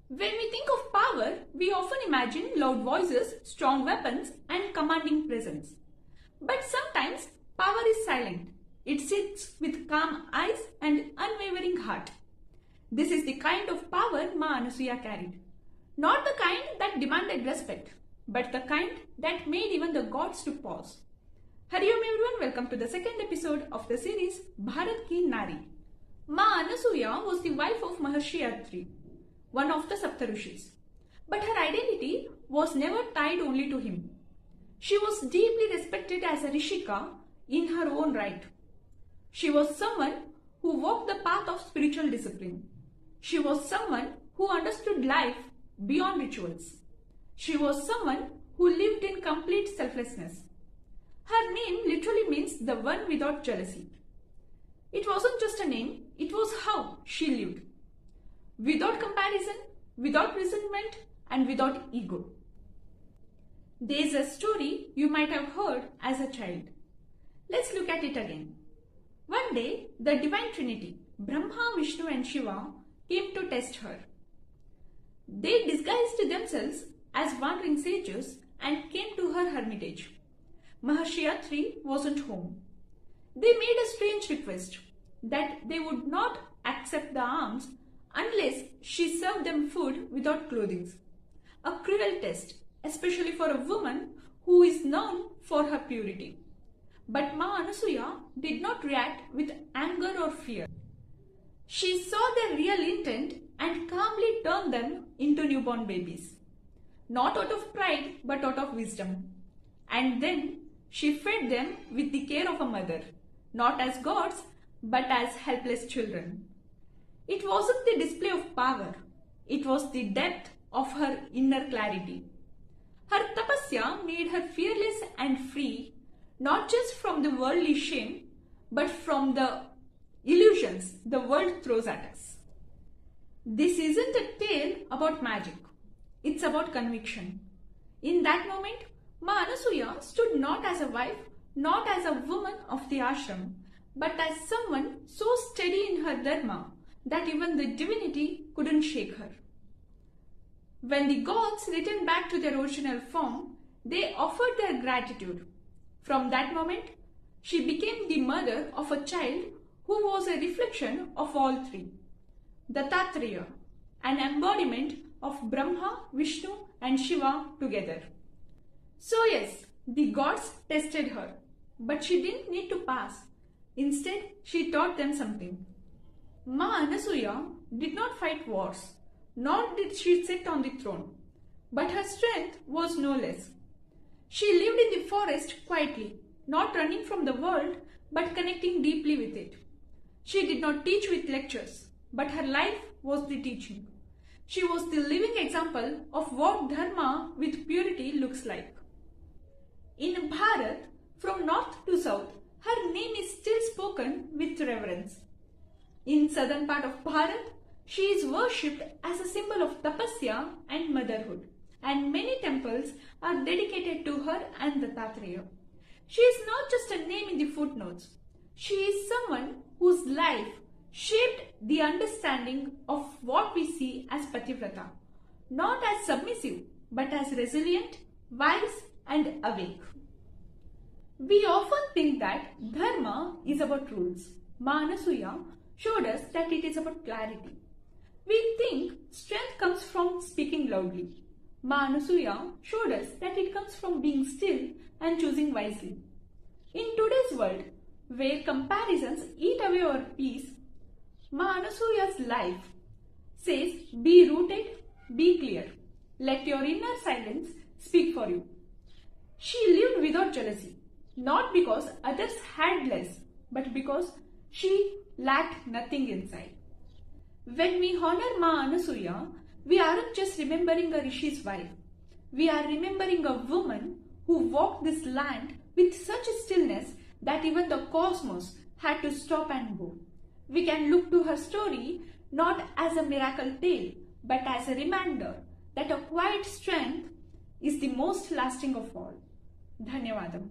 When we think of power, we often imagine loud voices, strong weapons, and commanding presence. But sometimes power is silent. It sits with calm eyes and unwavering heart. This is the kind of power Maa Anasuya carried. Not the kind that demanded respect, but the kind that made even the gods to pause. Hari Om everyone, welcome to the second episode of the series Bharat Ki Nari. Maa Anasuya was the wife of Maharshi, one of the Saptarishis. But her identity was never tied only to him. She was deeply respected as a Rishika in her own right. She was someone who walked the path of spiritual discipline. She was someone who understood life beyond rituals. She was someone who lived in complete selflessness. Her name literally means the one without jealousy. It wasn't just a name, it was how she lived. Without comparison, without resentment, and without ego. There's a story you might have heard as a child. Let's look at it again. One day, the Divine Trinity, Brahma, Vishnu and Shiva, came to test her. They disguised themselves as wandering sages and came to her hermitage. Maharshi wasn't home. They made a strange request that they would not accept the alms unless she served them food without clothing. A cruel test, especially for a woman who is known for her purity. But Maa Anasuya did not react with anger or fear. She saw their real intent and calmly turned them into newborn babies. Not out of pride, but out of wisdom. And then she fed them with the care of a mother, not as gods, but as helpless children. It wasn't the display of power, it was the depth of her inner clarity. Her tapasya made her fearless and free, not just from the worldly shame, but from the illusions the world throws at us. This isn't a tale about magic, it's about conviction. In that moment, Maa Anasuya stood not as a wife, not as a woman of the ashram, but as someone so steady in her dharma that even the divinity couldn't shake her. When the gods returned back to their original form, they offered their gratitude. From that moment, she became the mother of a child who was a reflection of all three. Dattatreya, an embodiment of Brahma, Vishnu and Shiva together. So yes, the gods tested her, but she didn't need to pass. Instead, she taught them something. Maa Anasuya did not fight wars, nor did she sit on the throne, but her strength was no less. She lived in the forest quietly, not running from the world, but connecting deeply with it. She did not teach with lectures, but her life was the teaching. She was the living example of what dharma with purity looks like. In Bharat, from north to south, her name is still spoken with reverence. In southern part of Bharat, she is worshipped as a symbol of tapasya and motherhood, and many temples are dedicated to her and Dattatreya. She is not just a name in the footnotes. She is someone whose life shaped the understanding of what we see as Pativrata, not as submissive, but as resilient, wise, and awake. We often think that dharma is about rules. Maa Anasuya showed us that it is about clarity. We think strength comes from speaking loudly. Maa Anasuya showed us that it comes from being still and choosing wisely. In today's world, where comparisons eat away our peace, Maa Anasuya's life says, be rooted, be clear. Let your inner silence speak for you. She lived without jealousy, not because others had less, but because she lacked nothing inside. When we honor Maa Anasuya, we aren't just remembering a rishi's wife. We are remembering a woman who walked this land with such a stillness that even the cosmos had to stop and go. We can look to her story not as a miracle tale, but as a reminder that a quiet strength is the most lasting of all. Dhanyavadam.